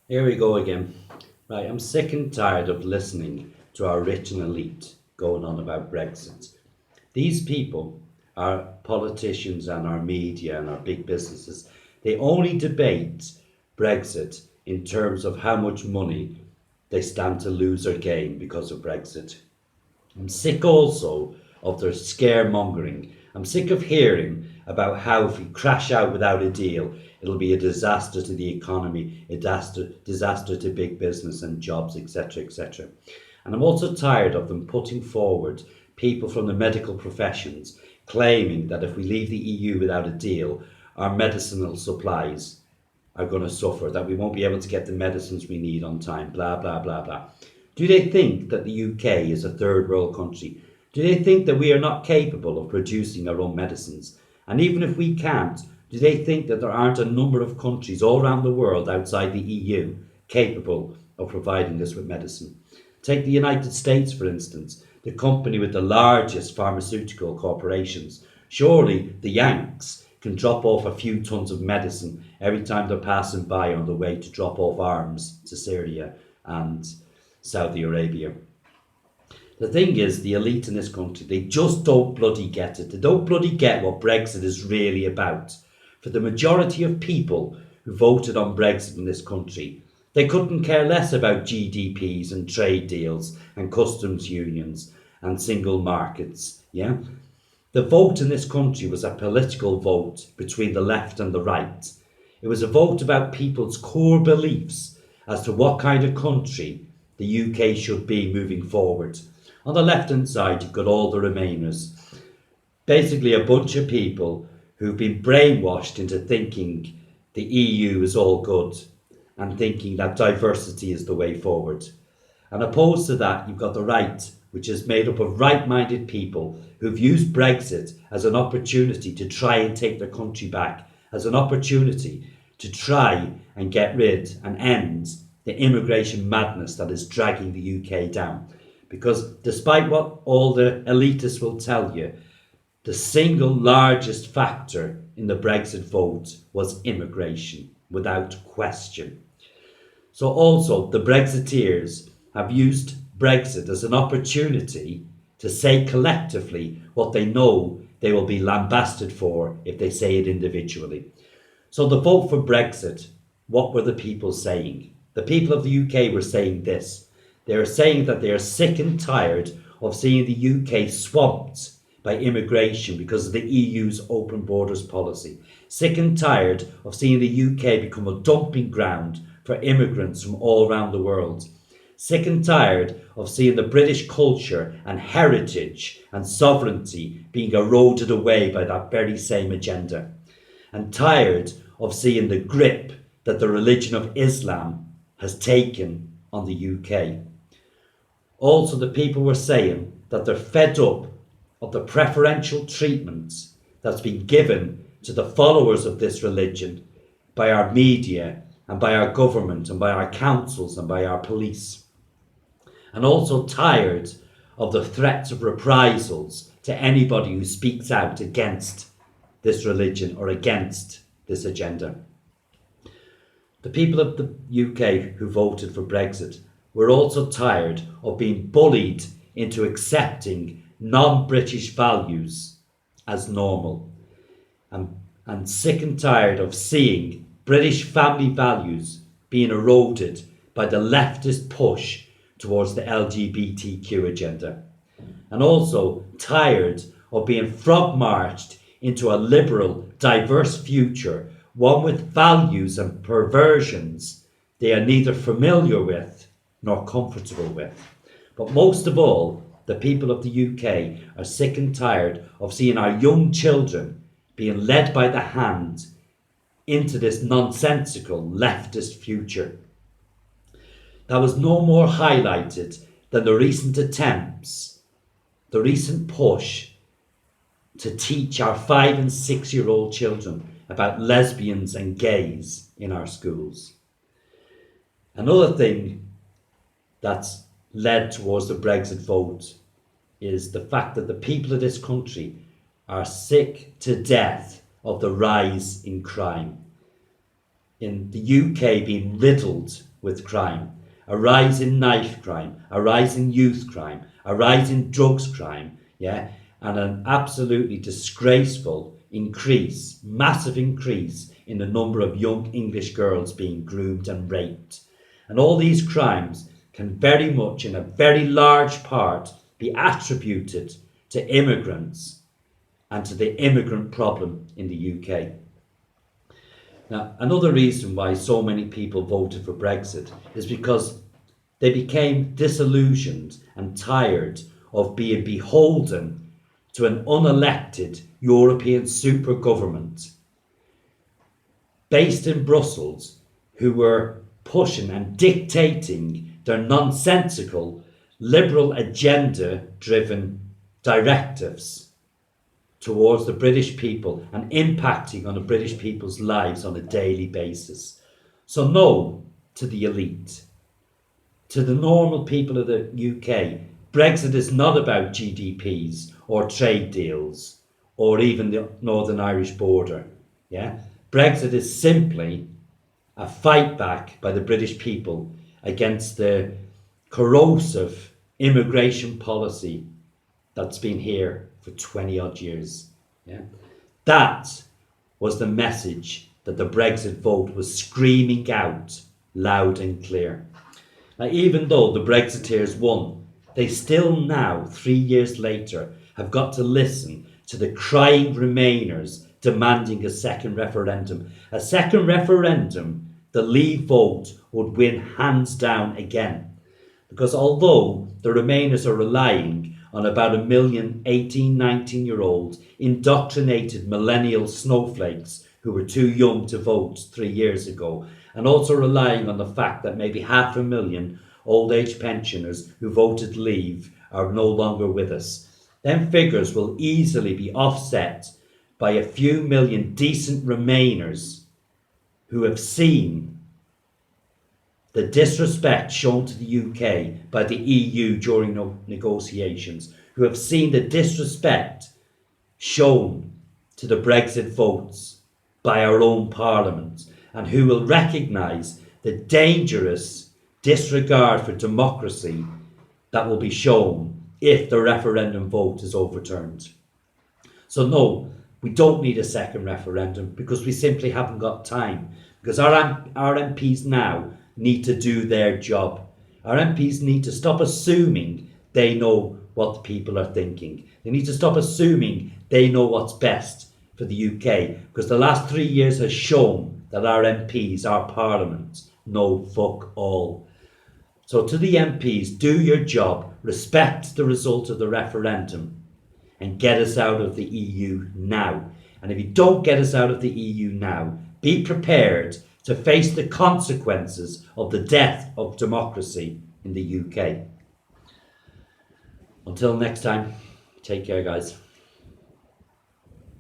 Here we go again. Right, I'm sick and tired of listening to our rich and elite going on about Brexit. These people, our politicians and our media and our big businesses, they only debate Brexit in terms of how much money they stand to lose or gain because of Brexit. I'm sick also of their scaremongering. I'm sick of hearing about how if we crash out without a deal, it'll be a disaster to the economy, a disaster to big business and jobs, etc., etc. And I'm also tired of them putting forward people from the medical professions claiming that if we leave the EU without a deal, our medicinal supplies are going to suffer, that we won't be able to get the medicines we need on time, blah, blah, blah, blah. Do they think that the UK is a third world country? Do they think that we are not capable of producing our own medicines? And even if we can't, do they think that there aren't a number of countries all around the world outside the EU capable of providing us with medicine? Take the United States, for instance, the company with the largest pharmaceutical corporations. Surely the Yanks can drop off a few tons of medicine every time they're passing by on the way to drop off arms to Syria and Saudi Arabia. The thing is, the elite in this country, they just don't bloody get it. They don't bloody get what Brexit is really about. For the majority of people who voted on Brexit in this country, they couldn't care less about GDPs and trade deals and customs unions and single markets. Yeah? The vote in this country was a political vote between the left and the right. It was a vote about people's core beliefs as to what kind of country the UK should be moving forward. On the left hand side, you've got all the Remainers, basically a bunch of people who've been brainwashed into thinking the EU is all good and thinking that diversity is the way forward. And opposed to that, you've got the right, which is made up of right-minded people who've used Brexit as an opportunity to try and take their country back, as an opportunity to try and get rid and end the immigration madness that is dragging the UK down. Because despite what all the elitists will tell you, the single largest factor in the Brexit vote was immigration, without question. So also, the Brexiteers have used Brexit as an opportunity to say collectively what they know they will be lambasted for if they say it individually. So the vote for Brexit, what were the people saying? The people of the UK were saying this. They are saying that they are sick and tired of seeing the UK swamped by immigration because of the EU's open borders policy. Sick and tired of seeing the UK become a dumping ground for immigrants from all around the world. Sick and tired of seeing the British culture and heritage and sovereignty being eroded away by that very same agenda. And tired of seeing the grip that the religion of Islam has taken on the UK. Also, the people were saying that they're fed up of the preferential treatment that's been given to the followers of this religion by our media and by our government and by our councils and by our police. And also tired of the threats of reprisals to anybody who speaks out against this religion or against this agenda. The people of the UK who voted for Brexit were also tired of being bullied into accepting non-British values as normal and sick and tired of seeing British family values being eroded by the leftist push towards the LGBTQ agenda. And also tired of being frog-marched into a liberal, diverse future, one with values and perversions they are neither familiar with nor comfortable with. But most of all, the people of the UK are sick and tired of seeing our young children being led by the hand into this nonsensical leftist future. That was no more highlighted than the recent attempts, the recent push to teach our 5 and 6-year-old children about lesbians and gays in our schools. Another thing that's led towards the Brexit vote is the fact that the people of this country are sick to death of the rise in crime. In the UK being riddled with crime, a rise in knife crime, a rise in youth crime, a rise in drugs crime, yeah, and an absolutely disgraceful increase, massive increase in the number of young English girls being groomed and raped. And all these crimes can very much, in a very large part, be attributed to immigrants and to the immigrant problem in the UK. Now, another reason why so many people voted for Brexit is because they became disillusioned and tired of being beholden to an unelected European super government based in Brussels who were pushing and dictating their nonsensical liberal agenda driven directives towards the British people and impacting on the British people's lives on a daily basis. So no to the elite. To the normal people of the UK, Brexit is not about GDPs or trade deals or even the Northern Irish border. Yeah? Brexit is simply a fight back by the British people against the corrosive immigration policy that's been here for 20 odd years. Yeah? That was the message that the Brexit vote was screaming out loud and clear. Now, even though the Brexiteers won, they still now, 3 years later, have got to listen to the crying Remainers demanding a second referendum. A second referendum, the Leave vote would win hands down again. Because although the Remainers are relying on about 1 million 18, 19-year-old indoctrinated millennial snowflakes who were too young to vote 3 years ago, and also relying on the fact that maybe 500,000 old age pensioners who voted Leave are no longer with us. Them figures will easily be offset by a few million decent Remainers who have seen the disrespect shown to the UK by the EU during negotiations, who have seen the disrespect shown to the Brexit votes by our own Parliament, and who will recognise the dangerous disregard for democracy that will be shown if the referendum vote is overturned. So no, we don't need a second referendum because we simply haven't got time. Because our MPs now need to do their job. Our MPs need to stop assuming they know what the people are thinking. They need to stop assuming they know what's best for the UK, because the last 3 years has shown that our MPs, our Parliament, know fuck all. So to the MPs, do your job, respect the result of the referendum, and get us out of the EU now. And if you don't get us out of the EU now, be prepared to face the consequences of the death of democracy in the UK. Until next time, take care, guys.